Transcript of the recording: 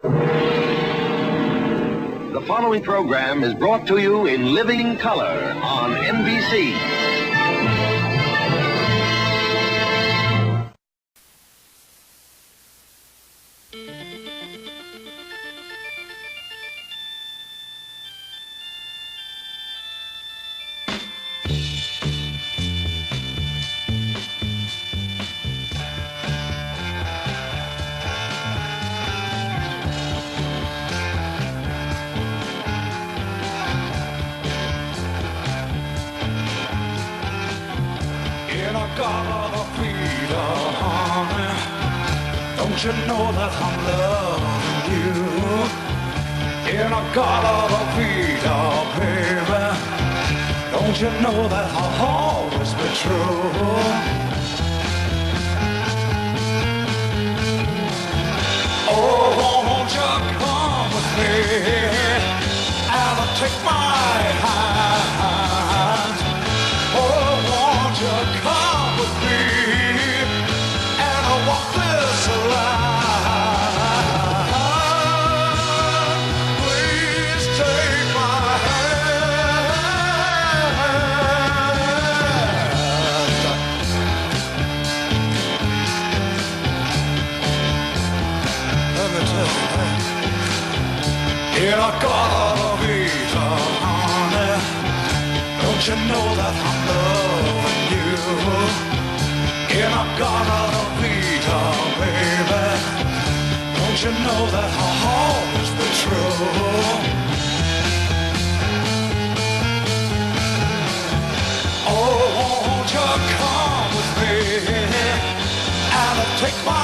The following program is brought to you in living color on NBC. Don't you know that I'm loving you? In a garden of Vida, baby. Don't you know that I'll always be true? Oh, won't you come with me and take my hand? Oh, won't you come with me and walk this line? Please take my hand. Let me tell you, in a garden of Eden, honey, don't you know that I'm loving you? In a garden of Eden, baby, don't you know that I'll always be true? Oh, won't you come with me and take my